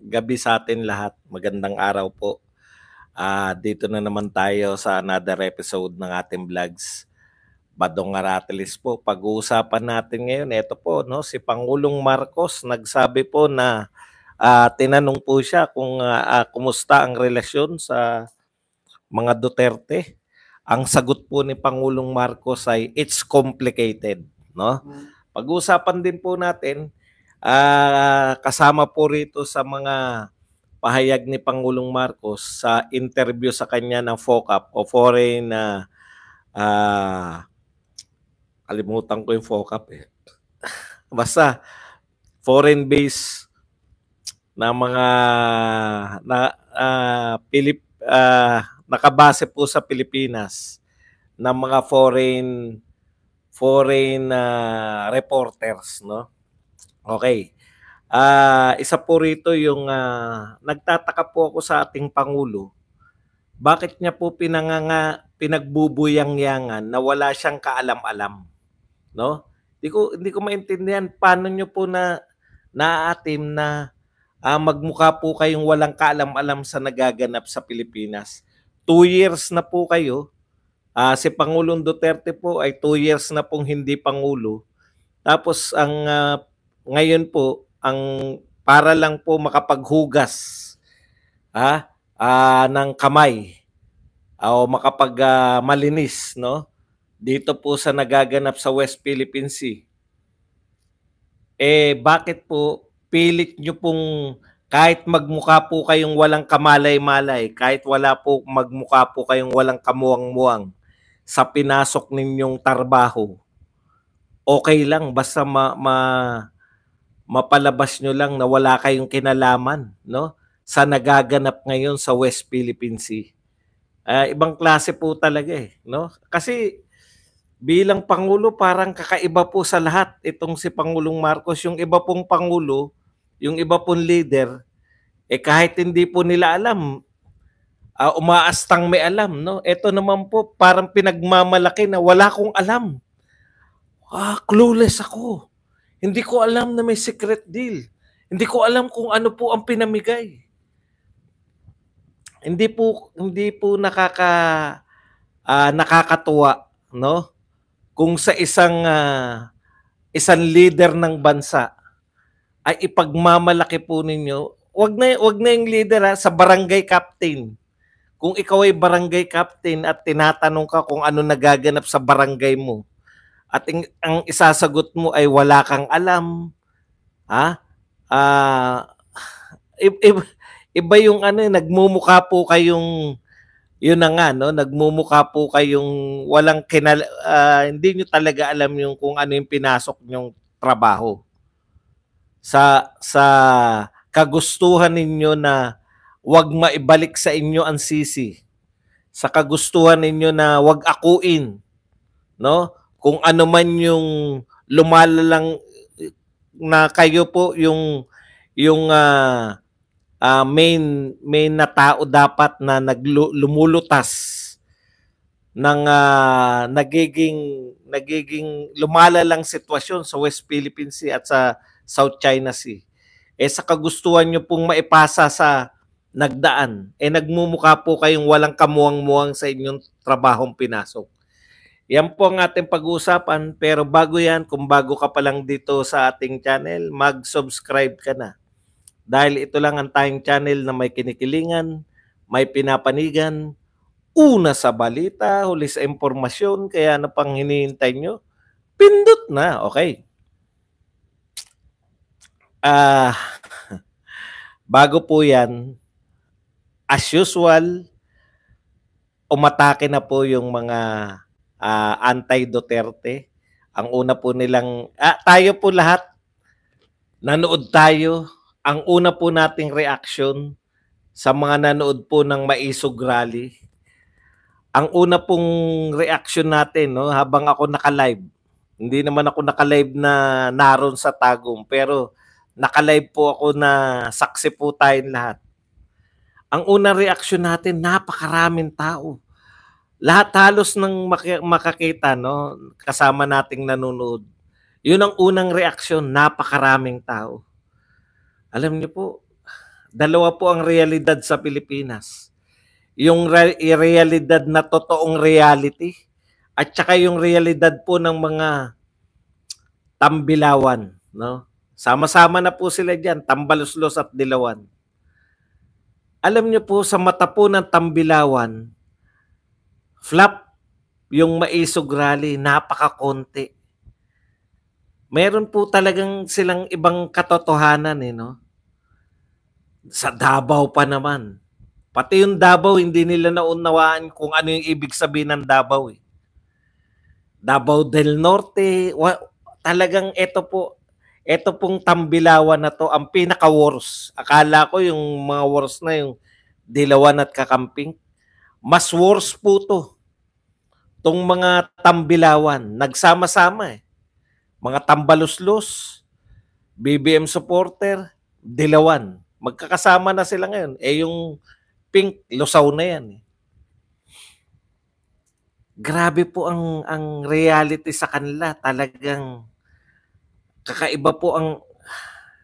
Gabi sa atin lahat. Magandang araw po. Dito na naman tayo sa another episode ng ating vlogs. Badong Aratilis po. Pag-uusapan natin ngayon, ito po, no, si Pangulong Marcos nagsabi po na tinanong po siya kung kumusta ang relasyon sa mga Duterte. Ang sagot po ni Pangulong Marcos ay it's complicated, no? Pag-uusapan din po natin kasama po rito sa mga pahayag ni Pangulong Marcos sa interview sa kanya ng FOCAP o Foreign kalimutan ko yung FOCAP eh. Basta foreign base na mga nakabase po sa Pilipinas ng mga foreign reporters, no? Okay. Isa po rito yung nagtataka po ako sa ating Pangulo. Bakit niya po pinagbubuyang-yangan na wala siyang kaalam-alam, no? Hindi ko maintindihan paano niyo po naaatim na magmukha po kayong walang kaalam-alam sa nagaganap sa Pilipinas. 2 years na po kayo. Si Pangulong Duterte po ay 2 years na pong hindi Pangulo. Tapos ngayon po, ang para lang po makapaghugas ng kamay o malinis, no? Dito po sa nagaganap sa West Philippine Sea. Bakit po pilit nyo pong kahit magmukha po kayong walang kamalay-malay, kahit magmukha po kayong walang kamuwang-muwang sa pinasok ninyong trabaho, okay lang basta mapalabas nyo lang na wala kayong kinalaman, no, sa nagaganap ngayon sa West Philippine Sea. Ibang klase po talaga no? Kasi bilang Pangulo parang kakaiba po sa lahat itong si Pangulong Marcos. Yung iba pong Pangulo, yung iba pong leader, kahit hindi po nila alam, umaastang may alam, no? Ito naman po parang pinagmamalaki na wala akong alam. Clueless ako. Hindi ko alam na may secret deal. Hindi ko alam kung ano po ang pinamigay. Hindi po nakakatuwa, no? Kung sa isang leader ng bansa ay ipagmamalaki po ninyo, wag na yung leader sa barangay captain. Kung ikaw ay barangay captain at tinatanong ka kung ano nagaganap sa barangay mo, at ang isasagot mo ay wala kang alam, iba yung nagmumukha po kayong, yun na nga, no, nagmumukha po kayong walang hindi nyo talaga alam yung kung ano yung pinasok nyong trabaho. Sa kagustuhan ninyo na wag maibalik sa inyo ang sisi. Sa kagustuhan ninyo na wag akuin, no? Kung ano man yung lumalalang na kayo po yung main na tao dapat na lumulutas ng nagiging lumalalang sitwasyon sa West Philippine Sea at sa South China Sea. Sa kagustuhan nyo pong maipasa sa nagdaan, nagmumukha po kayong walang kamuwang-muwang sa inyong trabahong pinasok. Yan po ang ating pag-uusapan, pero bago yan, kung bago ka pa lang dito sa ating channel, mag-subscribe ka na. Dahil ito lang ang tayong channel na may kinikilingan, may pinapanigan, una sa balita, huli sa impormasyon, kaya ano pang hinihintay nyo? Pindot na, okay. Bago po yan, as usual, umatake na po yung mga anti-Duterte. Ang una po nilang, tayo po lahat, nanood tayo. Ang una po nating reaction sa mga nanood po ng Maisog Rally, ang una pong reaction natin, no, habang ako naka-live, hindi naman ako naka-live na naroon sa Tagum, pero naka-live po ako na saksi po tayong lahat. Ang unang reaction natin, napakaraming tao. Lahat halos ng makakita, no, kasama nating nanonood, yun ang unang reaksyon, napakaraming tao. Alam niyo po, Dalawa po ang realidad sa Pilipinas. Yung realidad na totoong reality at saka yung realidad po ng mga tambilawan, no? Sama-sama na po sila diyan, Tambaluslos at Dilawan. Alam niyo po sa mata po ng tambilawan, flop yung Maisog Rally, napakakonti. Meron po talagang silang ibang katotohanan no? Sa Davao pa naman. Pati yung Davao, hindi nila naunawaan kung ano yung ibig sabihin ng Davao Davao del Norte, talagang ito pong tambilawan na to, ang pinaka-worst. Akala ko yung mga worst na yung Dilawan at Kakamping. Mas worst po to. Tong mga tambilawan, nagsama-sama Mga Tambaluslos, BBM supporter, Dilawan. Magkakasama na sila ngayon. Yung Pink, lusaw na yan Grabe po ang reality sa kanila. Talagang kakaiba po ang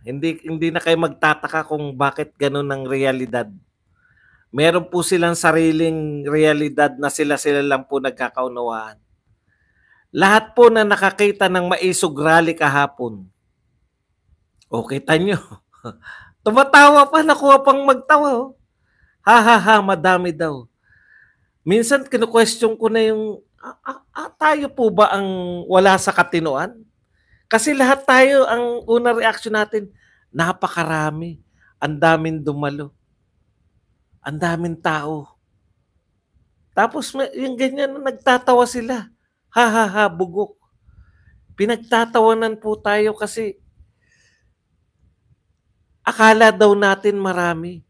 hindi na kayo magtataka kung bakit ganun ang realidad. Meron po silang sariling realidad na sila lang po nagkakaunawaan. Lahat po na nakakita ng Maisog Rally kahapon. O kita nyo. Tumatawa pa, nakuha pang magtawa. Ha ha ha, madami daw. Minsan kinu-question ko na yung tayo po ba ang wala sa katinoan? Kasi lahat tayo, ang unang reaction natin, napakarami. Ang daming dumalo. Ang daming tao. Tapos yung ganyan, nagtatawa sila. Ha ha ha, bugok. Pinagtatawanan po tayo kasi akala daw natin marami.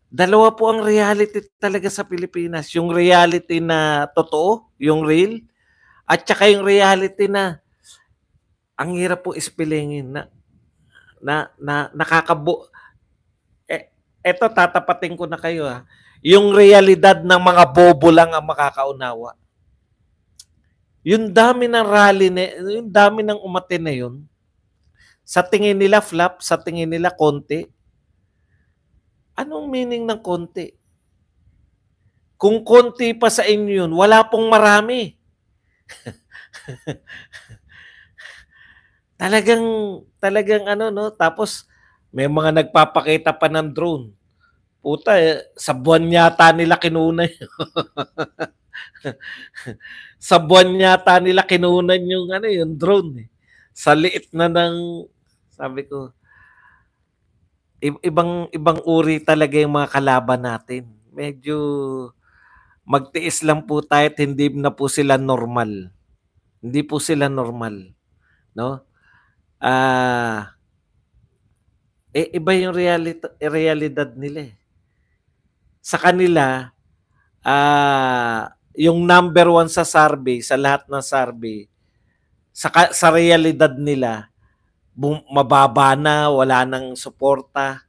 Dalawa po ang reality talaga sa Pilipinas. Yung reality na totoo, yung real, at saka yung reality na ang hirap po ispilingin na nakakabo. Eto tatapatin ko na kayo Yung realidad ng mga bobo lang ang makakaunawa. Yung dami ng rally, yung dami ng umatin na yun, sa tingin nila flop, sa tingin nila konti. Anong meaning ng konti? Kung konti pa sa inyo yun, wala pong marami. talagang no, tapos may mga nagpapakita pa ng drone. Puta, sa buwan yata nila kinunan. Sa buwan yata nila kinunan yung yung drone Sa liit na ng, sabi ko, ibang uri talaga yung mga kalaban natin. Medyo magtiis lang po tayo at hindi na po sila normal. Hindi po sila normal, no? Iba yung realidad nila Sa kanila, yung number 1 sa survey, sa lahat ng survey, sa realidad nila, mababa na, wala nang suporta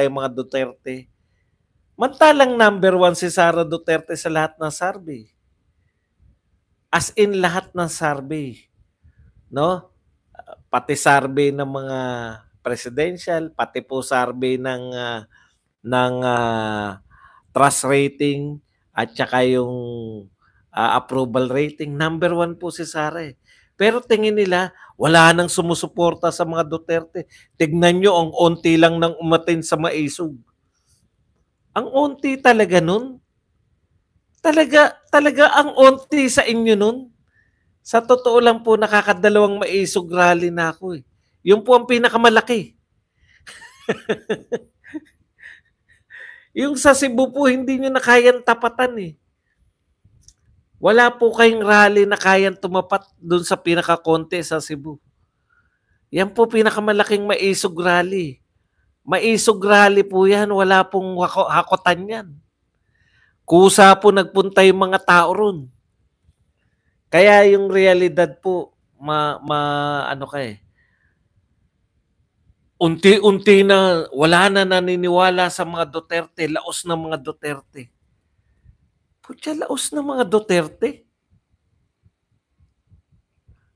yung mga Duterte. Mantalang number 1 si Sara Duterte sa lahat ng survey. As in lahat ng survey. No? Pati survey ng mga presidential, pati po survey ng trust rating at saka yung approval rating. Number 1 po si Sara Pero tingin nila, wala nang sumusuporta sa mga Duterte. Tignan nyo, ang onti lang nang umatin sa Maisog. Ang onti talaga nun. Talaga ang onti sa inyo nun. Sa totoo lang po, nakakadalawang Maisog Rally na ako Yung po ang pinakamalaki. Yung sa Cebu po, hindi nyo na kayang tapatan Wala po kayong rally na kayang tumapat doon sa pinakakonte sa Cebu. Yan po pinakamalaking Maisog Rally. Maisog Rally po yan, wala pong hakotan yan. Kusa po nagpunta yung mga tao ron. Kaya yung realidad po, unti-unti na, wala na naniniwala sa mga Duterte, laos ng mga Duterte. Putya, laos ng mga Duterte.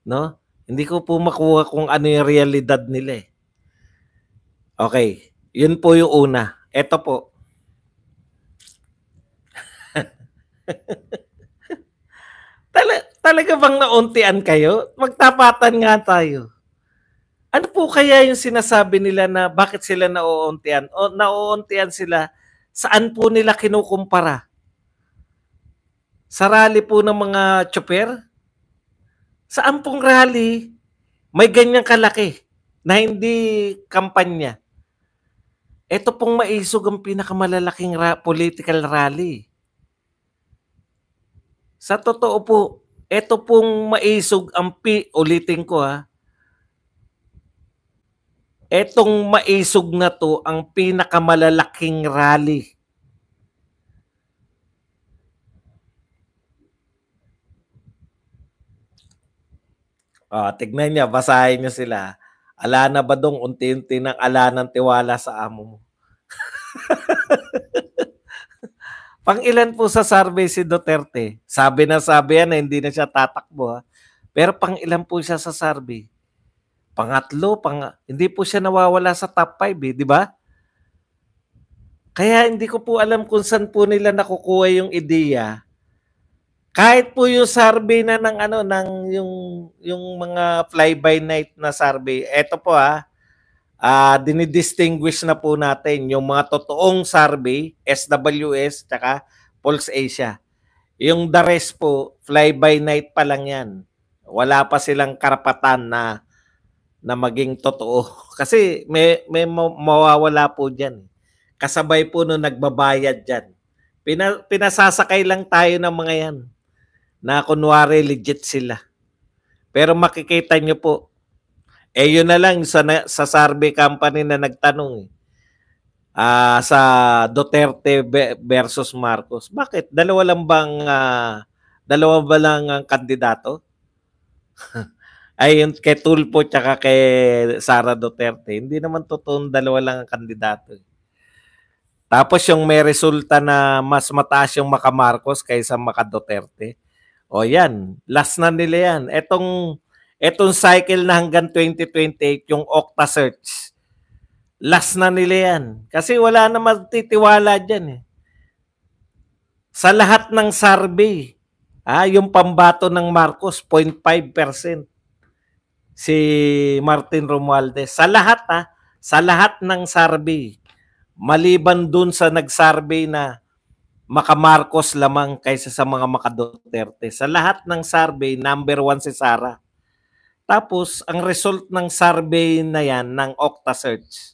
No? Hindi ko po makuha kung ano yung realidad nila Okay, yun po yung una. Ito po. Talaga bang nauntian kayo? Magtapatan nga tayo. Ano po kaya yung sinasabi nila na bakit sila nauuntian? O nauuntian sila, saan po nila kinukumpara? Sa rally po ng mga tsoper? Saan pong rally may ganyang kalaki na hindi kampanya? Ito pong maisog ang pinakamalalaking political rally. Sa totoo po, ito pong maisog ang ulitin ko etong maisog na to ang pinakamalalaking rally. Tignan niya, basahin niyo sila. Ala na ba dong unti-unti ng ala ng tiwala sa amo mo? Pang ilan po sa survey si Duterte? Sabi na sabi yan na hindi na siya tatakbo. Pero pang ilan po siya sa survey? Pangatlo, hindi po siya nawawala sa top 5 di ba? Kaya hindi ko po alam kung saan po nila nakukuha yung ideya. Kahit po yung survey na ng yung mga fly by night na survey. Ito po dinidistinguish na po natin yung mga totoong survey, SWS, tsaka Pulse Asia. Yung the rest po, fly by night pa lang yan. Wala pa silang karapatan na maging totoo. Kasi may mawawala po dyan. Kasabay po nung nagbabayad dyan. Pinasasakay lang tayo ng mga yan na kunwari legit sila. Pero makikita nyo po, yun na lang sa survey company na nagtanong sa Duterte versus Marcos. Bakit? Dalawa ba lang ang kandidato? Ay, yung kay Tulfo tsaka kay Sara Duterte. Hindi naman totoong dalawa lang ang kandidato. Tapos yung may resulta na mas mataas yung Maka Marcos kaysa Maka Duterte. O yan, last na nila yan. Etong cycle na hanggang 2028, yung Okta Search, last na nila yan. Kasi wala na magtitiwala dyan Sa lahat ng survey, yung pambato ng Marcos, 0.5%. Si Martin Romualdez. Sa lahat ng survey, maliban dun sa nag-survey na Maka Marcos lamang kaysa sa mga Maka Duterte. Sa lahat ng survey, number 1 si Sara. Tapos, ang result ng survey na yan, ng Okta Search,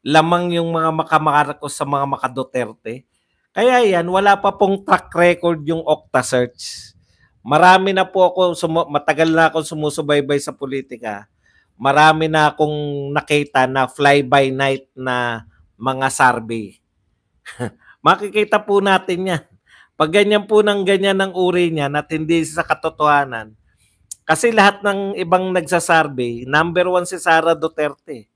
lamang yung mga Maka Marcos sa mga Maka Duterte. Kaya yan, wala pa pong track record yung Okta Search. Marami na po ako, matagal na akong sumusubaybay sa politika. Marami na akong nakita na fly-by-night na mga survey. Makikita po natin yan. Pag ganyan po ng ganyan ng uri niya at hindi sa katotohanan, kasi lahat ng ibang nagsasurvey, number 1 si Sara Duterte.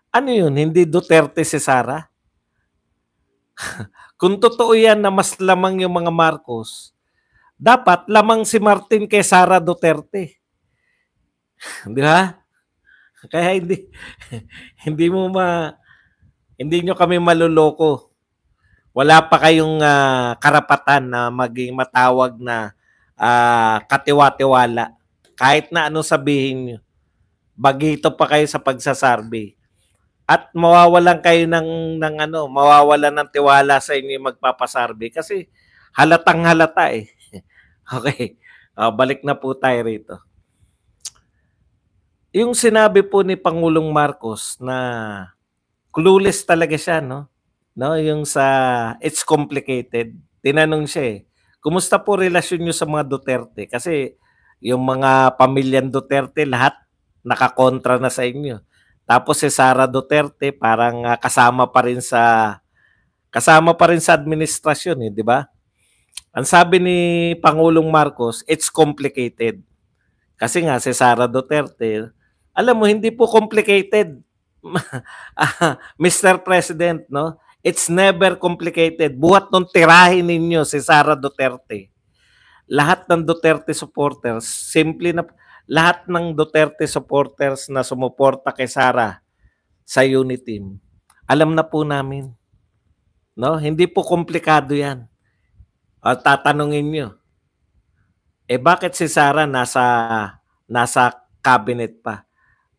Ano yun? Hindi Duterte si Sara? Kung totoo yan na mas lamang yung mga Marcos, dapat lamang si Martin kay Sara Duterte. Di ba? Kaya hindi nyo kami maluloko. Wala pa kayong karapatan na maging matawag na katiwa-tiwala. Kahit na ano sabihin nyo. Bagito pa kayo sa pagsasarvey. At mawawalan kayo mawawalan ng tiwala sa inyo yung magpapasarvey kasi halatang halata Okay. Balik na po tayo rito. Yung sinabi po ni Pangulong Marcos na clueless talaga siya, no? Yung sa it's complicated. Tinanong siya kumusta po relasyon niyo sa mga Duterte? Kasi yung mga pamilyang Duterte lahat nakakontra na sa inyo. Tapos si Sara Duterte parang kasama pa rin sa administrasyon di ba? Ang sabi ni Pangulong Marcos, it's complicated. Kasi nga si Sara Duterte, alam mo hindi po complicated. Mr. President, no? It's never complicated. Buhat nung tirahin ninyo si Sara Duterte. Lahat ng Duterte supporters, lahat ng Duterte supporters na sumuporta kay Sara, sa unit team. Alam na po namin, no? Hindi po komplikado 'yan. O tatanungin niyo, bakit si Sara nasa cabinet pa?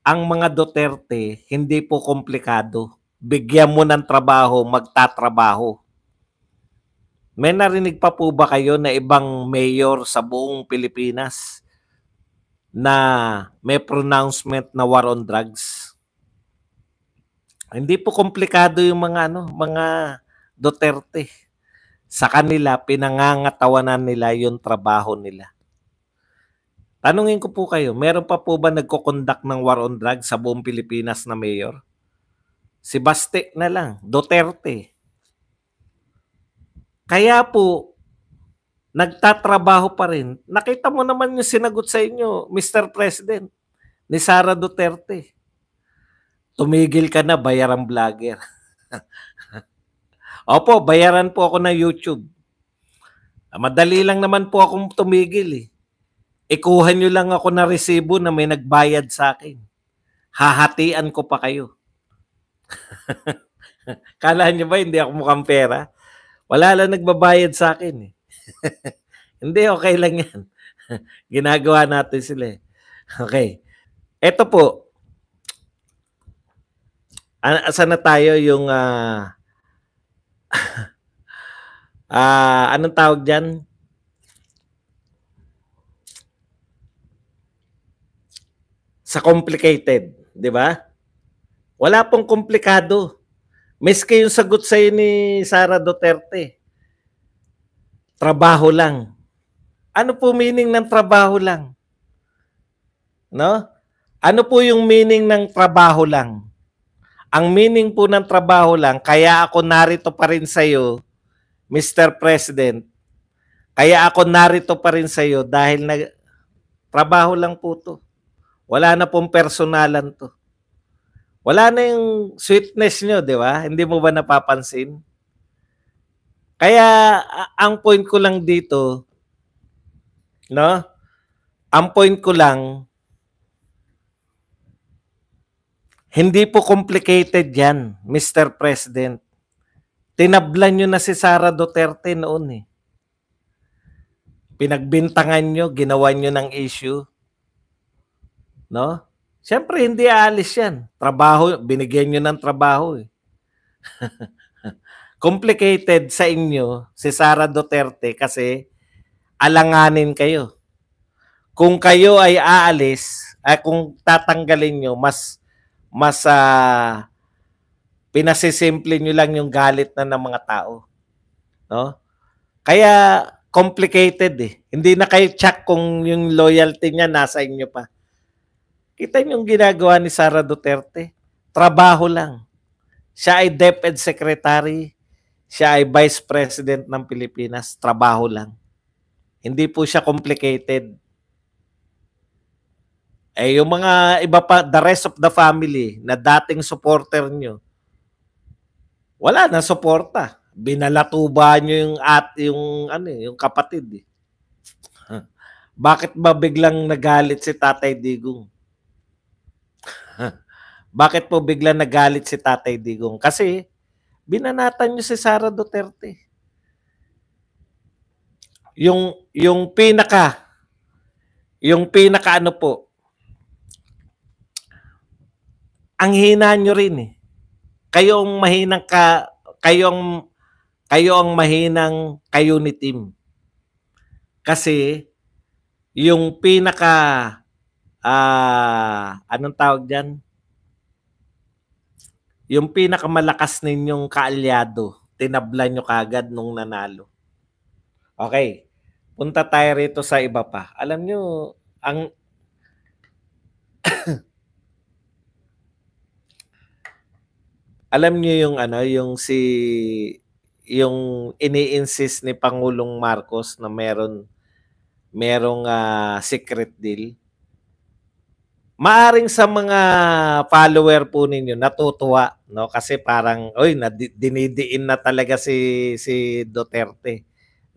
Ang mga Duterte hindi po komplikado. Bigyan mo ng trabaho, magtatrabaho. May narinig pa po ba kayo na ibang mayor sa buong Pilipinas na may pronouncement na war on drugs? Hindi po komplikado yung mga Duterte. Sa kanila, pinangangatawanan nila yung trabaho nila. Tanungin ko po kayo, meron pa po ba nagko-conduct ng war on drugs sa buong Pilipinas na mayor? Si Baste na lang, Duterte. Kaya po, nagtatrabaho pa rin. Nakita mo naman yung sinagot sa inyo, Mr. President, ni Sara Duterte. Tumigil ka na, bayarang vlogger. Opo, bayaran po ako ng YouTube. Madali lang naman po akong tumigil eh. Ikuha nyo lang ako na resibo na may nagbayad sa akin. Hahatian ko pa kayo. Kala nyo ba hindi ako mukhang pera? Wala lang nagbabayad sa akin eh. Hindi, okay lang yan. Ginagawa natin sila eh. Okay. Ito po. Asa na tayo yung anong tawag dyan? Sa complicated, di ba? Wala pong komplikado. Miski yung sagot sa'yo ni Sara Duterte, trabaho lang. Ano po meaning ng trabaho lang? No? Ano po yung meaning ng trabaho lang? Ang meaning po ng trabaho lang, kaya ako narito pa rin sa'yo, Mr. President, kaya ako narito pa rin sa'yo dahil trabaho lang po to. Wala na pong personalan to. Wala na yung sweetness nyo, di ba? Hindi mo ba napapansin? Kaya ang point ko lang dito, no? Ang point ko lang, hindi po complicated yan, Mr. President. Tinablan nyo na si Sara Duterte noon eh. Pinagbintangan nyo, ginawa nyo ng issue. No? Siyempre, hindi aalis yan. Trabaho, binigyan nyo ng trabaho eh. Complicated sa inyo si Sara Duterte kasi alanganin kayo. Kung kayo ay aalis, kung tatanggalin nyo, mas pinasisimple nyo lang yung galit na ng mga tao. No? Kaya complicated eh. Hindi na kayo check kung yung loyalty niya nasa inyo pa. Kita niyo yung ginagawa ni Sara Duterte. Trabaho lang. Siya ay DepEd Secretary. Siya ay Vice President ng Pilipinas. Trabaho lang. Hindi po siya complicated. Yung mga iba pa, the rest of the family na dating supporter nyo, wala na suporta. Binalatuba nyo yung kapatid eh. Bakit ba biglang nagalit si Tatay Digong? Bakit po biglang nagalit si Tatay Digong? Kasi binanatan nyo si Sara Duterte. Yung pinaka ano po, ang hina nyo rin eh. Kayo ang mahinang kayo ni team. Kasi yung pinaka anong tawag dyan? Yung pinakamalakas ninyong kaalyado, tinablan nyo kagad nung nanalo. Okay. Punta tayo rito sa iba pa. Alam nyo, alam niyo yung yung ini-insist ni Pangulong Marcos na merong secret deal. Maaring sa mga follower po ninyo natutuwa, no? Kasi parang dinidiin na talaga si Duterte.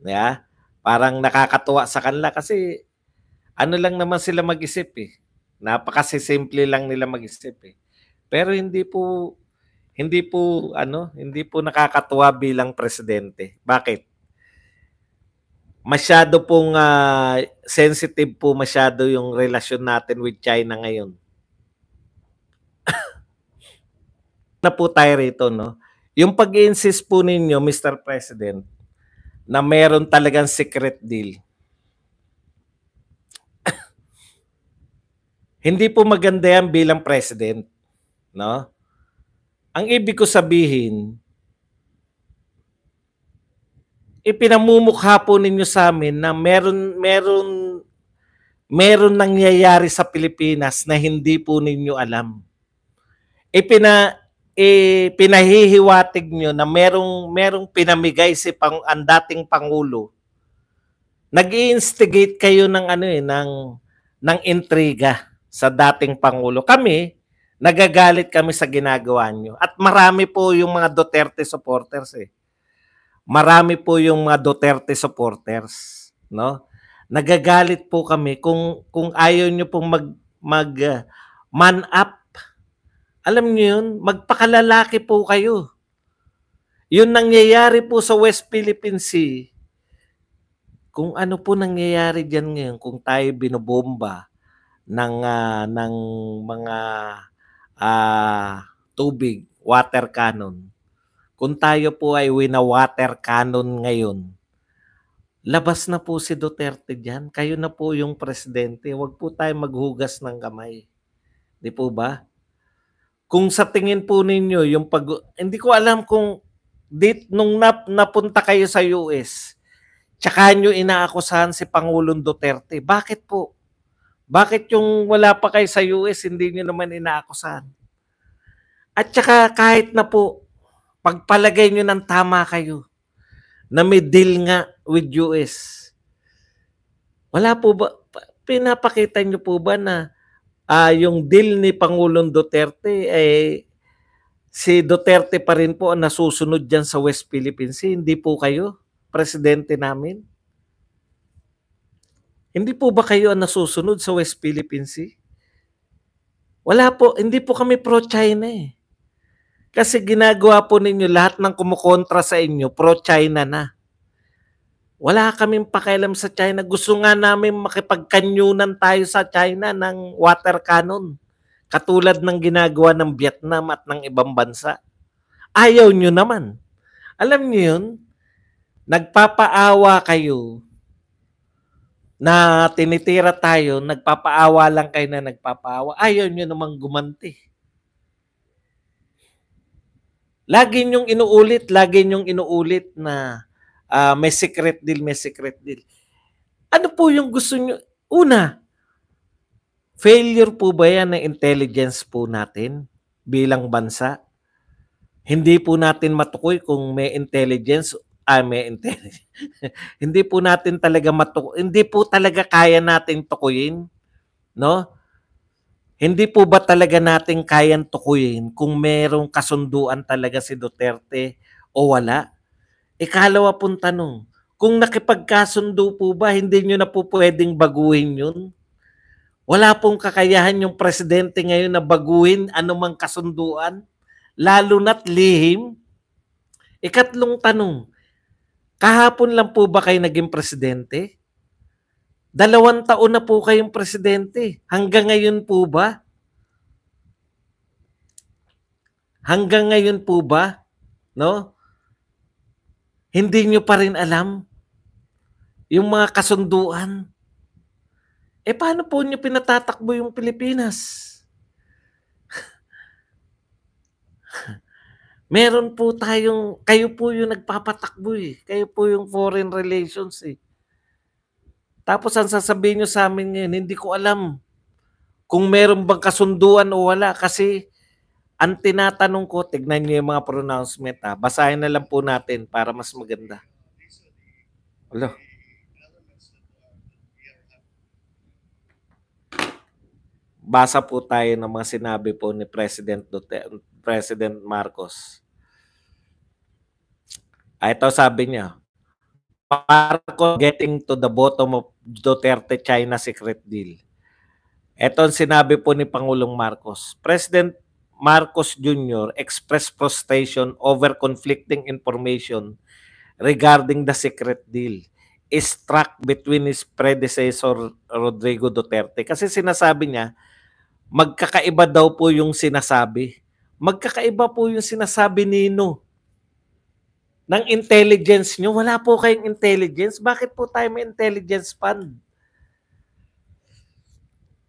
Yeah? Parang nakakatuwa sa kanila kasi ano lang naman sila mag-isip eh. Napakasimple lang nila mag-isip eh. Pero hindi po nakakatuwa bilang presidente. Bakit? Masyado pong sensitive po masyado yung relasyon natin with China ngayon. Na po tayo rito, no? Yung pag-insist po ninyo, Mr. President, na meron talagang secret deal. Hindi po maganda yan bilang president, no? Ang ibig ko sabihin, ipinamumukha po ninyo sa amin na meron nangyayari sa Pilipinas na hindi po ninyo alam. Pinahihiwatig nyo na merong pinamigay ang dating Pangulo. Nag-i-instigate kayo ng intriga sa dating Pangulo. Nagagalit kami sa ginagawa nyo. At marami po yung mga Duterte supporters Marami po yung mga Duterte supporters, no? Nagagalit po kami kung ayaw nyo pong man up. Alam niyo yun, magpakalalaki po kayo. Yun nangyayari po sa West Philippine Sea. Kung ano po nangyayari diyan ngayon, kung tayo binobomba ng mga tubig, water cannon. Kung tayo po ay wina-water cannon ngayon, labas na po si Duterte diyan. Kayo na po yung presidente. Huwag po tayo maghugas ng kamay. Di po ba? Kung sa tingin po ninyo, hindi ko alam kung nung napunta kayo sa US, tsaka nyo inaakusahan si Pangulong Duterte. Bakit po? Bakit yung wala pa kayo sa US, hindi nyo naman inaakusahan? At tsaka kahit na po, pagpalagay nyo ng tama kayo, na may deal nga with US. Wala po ba, pinapakita nyo po ba na yung deal ni Pangulong Duterte si Duterte pa rin po ang nasusunod dyan sa West Philippine Sea, hindi po kayo, presidente namin? Hindi po ba kayo ang nasusunod sa West Philippine Sea? Wala po, hindi po kami pro-China Kasi ginagawa po ninyo lahat ng kumukontra sa inyo, pro-China na. Wala kaming pakialam sa China. Gusto nga namin makipagkanyunan tayo sa China ng water cannon. Katulad ng ginagawa ng Vietnam at ng ibang bansa. Ayaw nyo naman. Alam nyo yun? Nagpapaawa kayo na tinitira tayo, nagpapaawa lang kayo na nagpapaawa. Ayaw nyo namang gumanti. Lagi nyong inuulit na may secret deal. Ano po yung gusto nyo? Una, failure po ba yan ng intelligence po natin bilang bansa? Hindi po natin matukoy kung may intelligence. Hindi po natin talaga matukoy. Hindi po talaga kaya nating tukuyin. No? Hindi po ba talaga natin kayang tukuyin kung merong kasunduan talaga si Duterte o wala? Ikalawa pong tanong, kung nakipagkasundo po ba, hindi nyo na po pwedeng baguhin yun? Wala pong kakayahan yung presidente ngayon na baguhin anumang kasunduan, lalo na't lihim. Ikatlong tanong, kahapon lang po ba kayo naging presidente? 2 taon na po kayong presidente. Hanggang ngayon po ba? No? Hindi nyo pa rin alam yung mga kasunduan. Paano po nyo pinatatakbo yung Pilipinas? Meron po kayo po yung nagpapatakbo Kayo po yung foreign relations Tapos ang sasabihin nyo sa amin ngayon, hindi ko alam kung meron bang kasunduan o wala kasi ang tinatanong ko, tignan nyo yung mga pronouncement Basahin na lang po natin para mas maganda. Hello. Basa po tayo ng mga sinabi po ni President Marcos. Ito sabi niya, Marcos getting to the bottom of Duterte-China secret deal. Ito ang sinabi po ni Pangulong Marcos. President Marcos Jr. expressed frustration over conflicting information regarding the secret deal struck between his predecessor Rodrigo Duterte. Kasi sinasabi niya, magkakaiba daw po yung sinasabi. Magkakaiba po yung sinasabi nino ng intelligence nyo. Wala po kayong intelligence. Bakit po tayo may intelligence fund?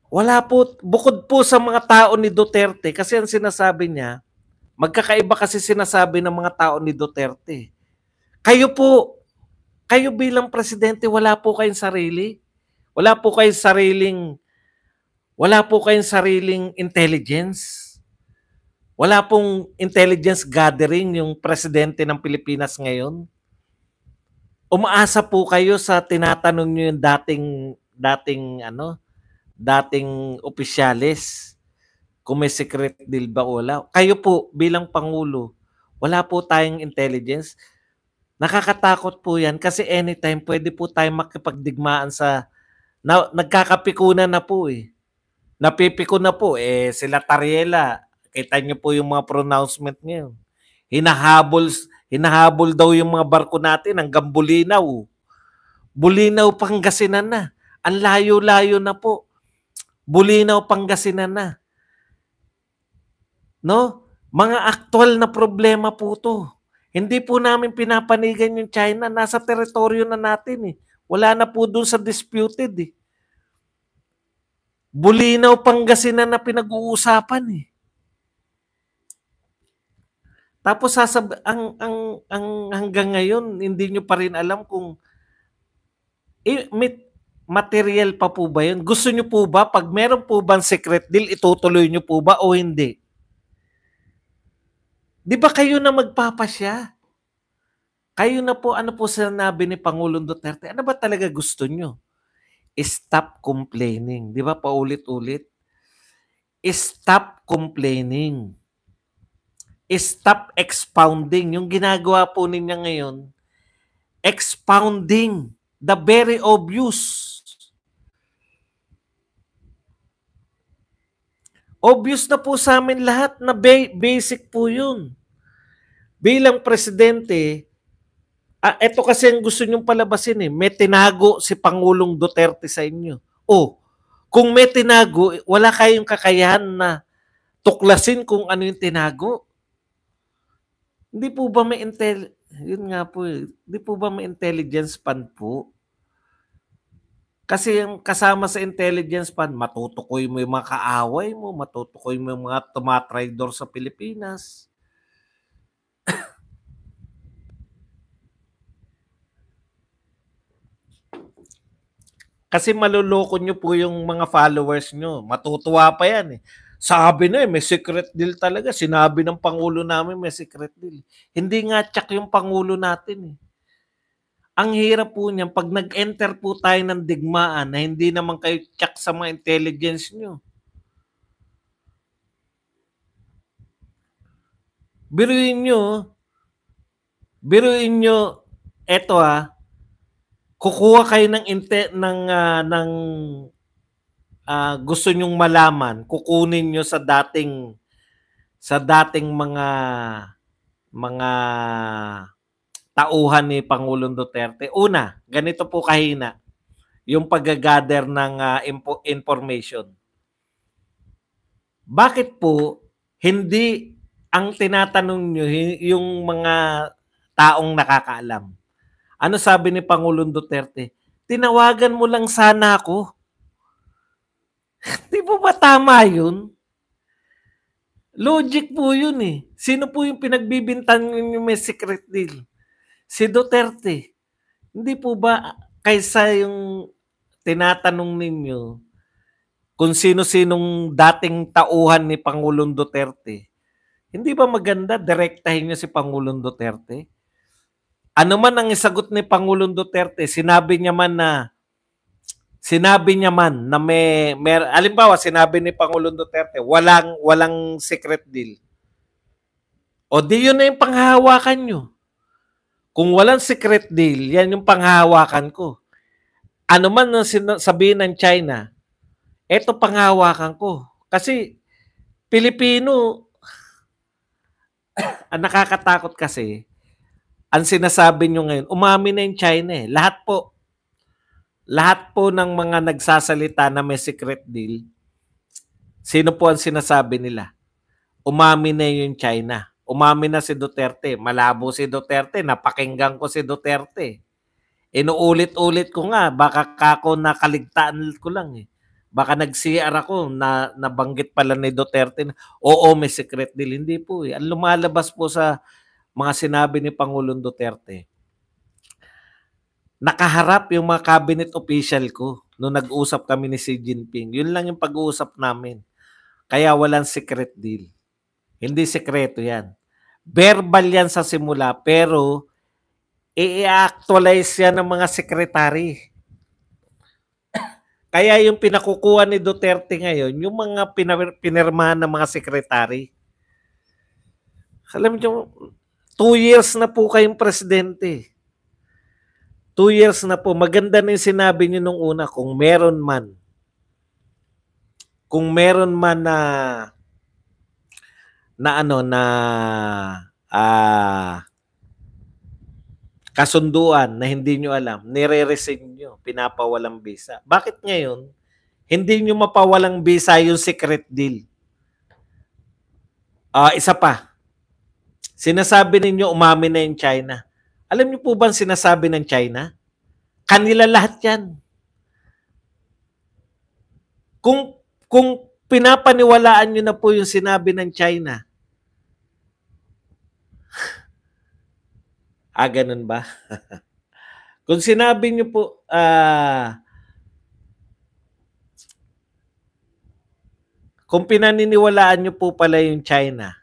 Wala po, bukod po sa mga tao ni Duterte, kasi ang sinasabi niya, magkakaiba kasi sinasabi ng mga tao ni Duterte. Kayo po, kayo bilang presidente, wala po kayong sarili. Wala po kayong sariling intelligence. Wala pong intelligence gathering yung presidente ng Pilipinas ngayon. Umaasa po kayo sa tinatanong niyo yung dating opisyalis kung may secret deal ba o wala. Kayo po bilang Pangulo, wala po tayong intelligence. Nakakatakot po yan kasi anytime pwede po tayong makipagdigmaan nagkakapikunan na po eh. Napipiko na po sila Tariela. Kita niyo po yung mga pronouncement ngayon. Hinahabol daw yung mga barko natin hanggang Bulinaw. Bulinaw, Pangasinan na. Ang layo-layo na po. Bulinaw, Pangasinan na. No? Mga aktual na problema po to. Hindi po namin pinapanigan yung China. Nasa teritoryo na natin eh. Wala na po dun sa disputed eh. Bulinaw, Pangasinan na pinag-uusapan eh. Tapos ang hanggang ngayon hindi nyo pa rin alam kung material pa po ba yun? Gusto nyo po ba pag meron po bang secret deal itutuloy nyo po ba o hindi? Di ba kayo na magpapasya? Kayo na po, ano po sinabi ni Pangulong Duterte? Ano ba talaga gusto nyo? Stop complaining. Di ba paulit-ulit? Stop complaining. Stop expounding. Yung ginagawa po ninyo ngayon, expounding the very obvious. Obvious na po sa amin lahat na basic po yun. Bilang presidente, ito kasi ang gusto nyong palabasin eh. May tinago si Pangulong Duterte sa inyo. Kung may tinago, wala kayong kakayahan na tuklasin kung ano yung tinago. Hindi po ba may yun nga po eh. Hindi po ba may intelligence fund po? Kasi yung kasama sa intelligence fund, matutukoy mo yung mga kaaway mo, matutukoy mo yung mga tumatraidor sa Pilipinas. Kasi maluloko nyo po yung mga followers nyo. Matutuwa pa yan eh. Sabi na may secret deal talaga. Sinabi ng Pangulo namin may secret deal. Hindi nga tsak yung Pangulo natin eh. Ang hirap po niyan, pag nag-enter po tayo ng digmaan na hindi naman kayo tsak sa mga intelligence nyo. Biruin nyo, eto kukuha kayo ng gusto nyong malaman, kukunin nyo sa dating mga tauhan ni Pangulong Duterte. Una, ganito po kahina yung pag-gather ng information. Bakit po hindi ang tinatanong nyo yung mga taong nakakaalam? Ano sabi ni Pangulong Duterte? Tinawagan mo lang sana ako. Di po ba tama yun? Logic po yun eh. Sino po yung pinagbibintan yung may secret deal? Si Duterte. Hindi po ba kaysa yung tinatanong ninyo kung sino-sinong dating tauhan ni Pangulong Duterte, hindi ba maganda direktahin niyo si Pangulong Duterte? Ano man ang isagot ni Pangulong Duterte, sinabi niya man na may halimbawa sinabi ni Pangulong Duterte walang secret deal. O di yun na yung panghahawakan nyo. Kung walang secret deal, yan yung panghahawakan ko. Ano man ang sabihin ng China, eto panghahawakan ko. Kasi Pilipino, Ang nakakatakot kasi, ang sinasabi nyo ngayon, umamin na yung China eh. Lahat po ng mga nagsasalita na may secret deal, sino po ang sinasabi nila? Umamin na yung China. Umamin na si Duterte. Malabo si Duterte. Napakinggan ko si Duterte. Inuulit-ulit ko nga. Baka kako nakaligtaan ko lang eh. Baka nag-CR ako na nabanggit pala ni Duterte na, oo, may secret deal. Hindi po eh. Ang lumalabas po sa mga sinabi ni Pangulong Duterte, nakaharap yung mga cabinet official ko nung nag-usap kami ni Xi Jinping. Yun lang yung pag-uusap namin. Kaya walang secret deal. Hindi sekreto yan. Verbal yan sa simula, pero i-actualize yan ng mga sekretary. Kaya yung pinakukuha ni Duterte ngayon, yung mga pinirmahan ng mga sekretary. Alam nyo, 2 years na po kayong presidente. 2 years na po. Maganda na yung sinabi nyo nung una, kung meron man kasunduan na hindi nyo alam, nire-resign nyo, pinapawalang visa. Bakit ngayon, hindi nyo mapawalang visa yung secret deal? Isa pa, sinasabi ninyo umamin na yung China. Alam nyo po ba ang sinasabi ng China? Kanila lahat yan. Kung pinapaniwalaan nyo na po yung sinabi ng China, ganun ba? Kung sinabi nyo po, kung pinaniniwalaan nyo po pala yung China,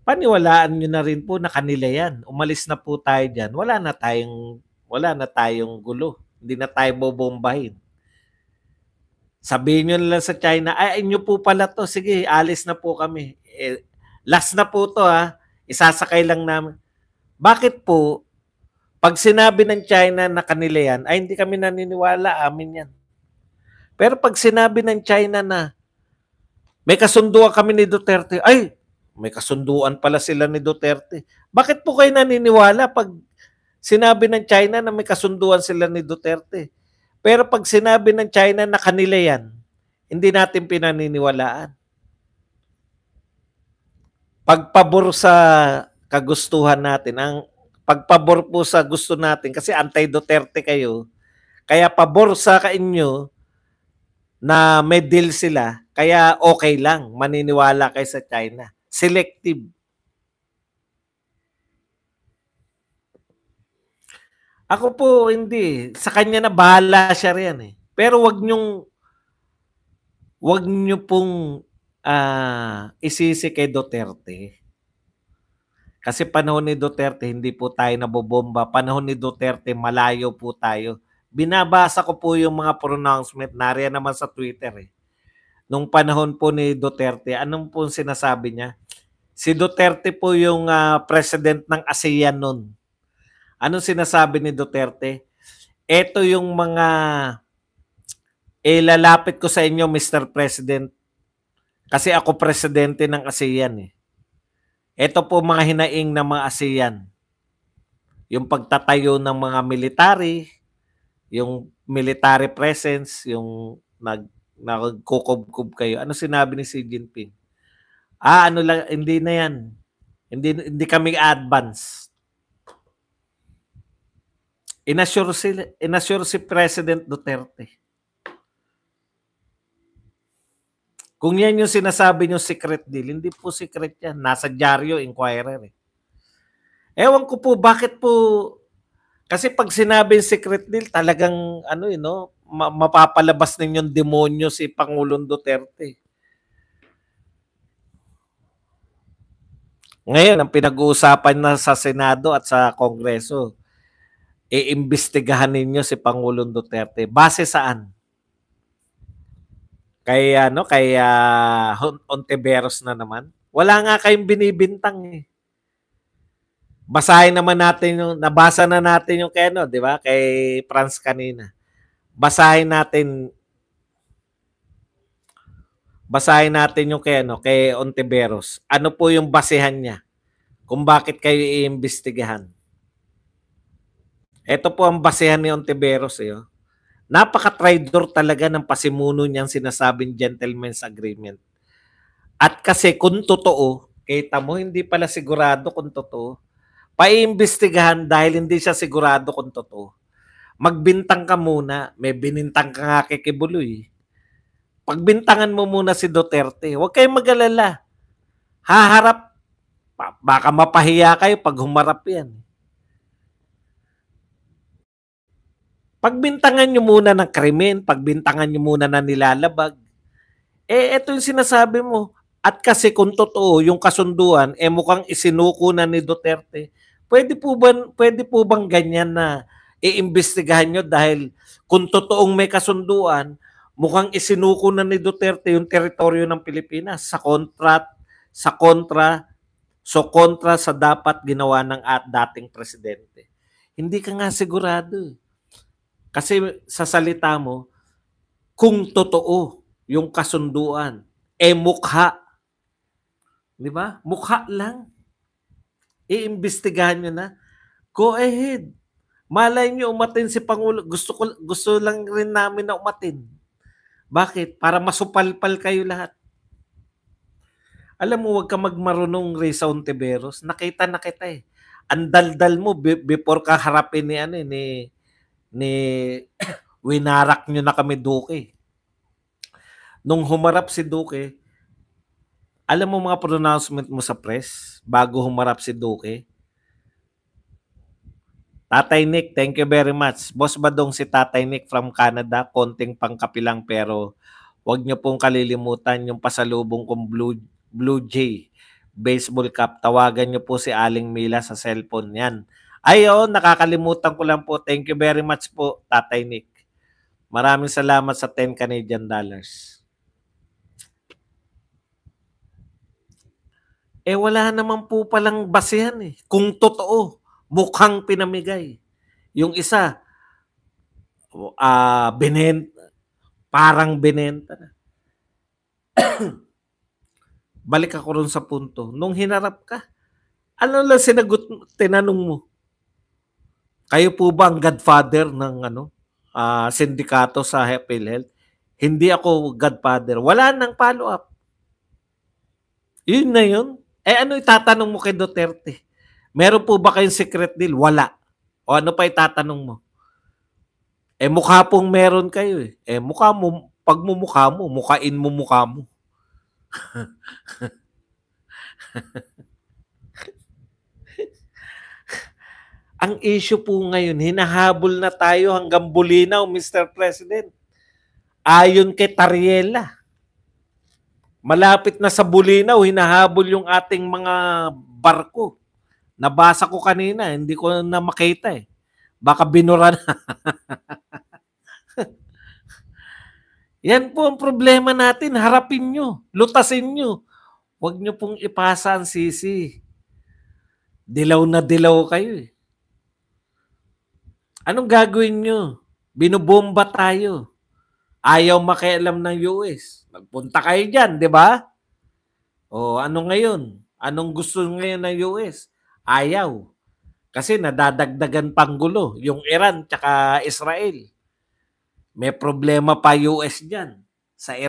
paniwalaan nyo na rin po na kanila yan. Umalis na po tayo dyan. Wala na tayong gulo. Hindi na tayo bobombahin. Sabihin nyo lang sa China, inyo po pala to. Sige, alis na po kami. Last na po to ha. Isasakay lang namin. Bakit po, pag sinabi ng China na kanila yan, hindi kami naniniwala, amin yan. Pero pag sinabi ng China na may kasunduan kami ni Duterte, may kasunduan pala sila ni Duterte. Bakit po kayo naniniwala pag sinabi ng China na may kasunduan sila ni Duterte? Pero pag sinabi ng China na kanila yan, hindi natin pinaniniwalaan. Pagpabor sa kagustuhan natin, ang pagpabor po sa gusto natin, kasi anti-Duterte kayo, kaya pabor sa inyo na may deal sila, kaya okay lang, maniniwala kayo sa China. Selective. Ako po, hindi. Sa kanya na bahala siya riyan eh. Pero wag nyo pong isisi kay Duterte. Kasi panahon ni Duterte, hindi po tayo nabobomba. Panahon ni Duterte, malayo po tayo. Binabasa ko po yung mga pronouncement, nariyan naman sa Twitter eh. Nung panahon po ni Duterte, anong po sinasabi niya? Si Duterte po yung president ng ASEAN noon. Anong sinasabi ni Duterte? Ito yung mga lalapit ko sa inyo, Mr. President. Kasi ako presidente ng ASEAN eh. Ito po mga hinaing ng mga ASEAN. Yung pagtatayo ng mga military, yung military presence, yung nagkukubkub kayo. Ano sinabi ni Xi Jinping? Ano lang, hindi na yan. Hindi kami advance. Inassure si President Duterte. Kung yan yung sinasabi nyo secret deal, hindi po secret yan. Nasa dyaryo, Inquirer eh. Ewan ko po, bakit po, kasi pag sinabi yung secret deal, talagang mapapalabas ninyong demonyo si Pangulong Duterte. Ngayon, ang pinag-uusapan na sa Senado at sa Kongreso, iimbestigahan ninyo si Pangulong Duterte. Base saan? Kaya Ontiveros na naman. Wala nga kayong binibintang eh. Basahin naman natin nabasa na natin yung di ba? Kay Franz kanina. Basahin natin. Basahin natin yung kay Ontiveros. Ano po yung basehan niya kung bakit kayo iimbestigahan? Ito po ang basehan ni Ontiveros. Napaka-traitor talaga ng pasimuno niyang sinasabing gentleman's agreement. At kasi kung totoo, kita mo hindi pala sigurado kung totoo. Paiimbestigahan dahil hindi siya sigurado kung totoo. Magbintang ka muna. May binintang ka nga kay Kibuloy. Pagbintangan mo muna si Duterte. Huwag kayong mag-alala. Haharap. Baka mapahiya kayo pag humarap yan. Pagbintangan nyo muna ng krimen, pagbintangan nyo muna na nilalabag. Ito yung sinasabi mo. At kasi kung totoo, yung kasunduan, mukhang isinuko na ni Duterte. Pwede po bang ganyan na iimbestigahan nyo dahil kung totoong may kasunduan, mukhang isinuko na ni Duterte yung teritoryo ng Pilipinas sa kontra sa dapat ginawa ng dating presidente. Hindi ka nga sigurado. Kasi sa salita mo, kung totoo yung kasunduan, mukha. Di ba? Mukha lang. Iimbestigahan nyo na. Go ahead. Malay nyo umatin si Pangulo. Gusto lang rin namin na umatin. Bakit? Para masupalpal kayo lahat. Alam mo, huwag ka magmarunong, Risa Ontiveros. Nakita na kita eh. Ang daldal mo before ka harapin ni winarak nyo na kami Duque. Nung humarap si Duque, alam mo mga pronouncement mo sa press bago humarap si Duque? Tatay Nick, thank you very much. Boss Badong si Tatay Nick from Canada, konting pangkapilang pero wag niyo pong kalilimutan yung pasalubong kong Blue Jay baseball cap. Tawagan niyo po si Aling Mila sa cellphone yan. Ayo, nakakalimutan ko lang po. Thank you very much po, Tatay Nick. Maraming salamat sa 10 Canadian dollars. Wala naman po palang basehan eh. Kung totoo, mukhang pinamigay. Yung isa, parang binenta na. Balik ako ron sa punto. Nung hinarap ka, ano lang tinanong mo? Kayo po ba ang godfather ng sindikato sa PhilHealth? Hindi ako godfather. Wala nang follow-up. Yun na yun. Ano itatanong mo kay Duterte? Meron po ba kayong secret deal? Wala. O ano pa itatanong mo? Mukha pong meron kayo eh. Mukha mo, pagmumukha mo, mukhain mo mukha mo. Ang issue po ngayon, hinahabol na tayo hanggang Bulinaw, Mr. President. Ayon kay Tariela. Malapit na sa Bulinaw, hinahabol yung ating mga barko. Nabasa ko kanina, hindi ko na makita eh. Baka binura na. Yan po ang problema natin. Harapin nyo. Lutasin nyo. Huwag nyo pong ipasa ang sisi. Dilaw na dilaw kayo eh. Anong gagawin nyo? Binubomba tayo. Ayaw makialam ng US. Magpunta kayo dyan, di ba? O ano ngayon? Anong gusto ngayon ng US? Ayaw. Kasi nadadagdagan pang gulo. Yung Iran tsaka Israel. May problema pa US dyan. Sa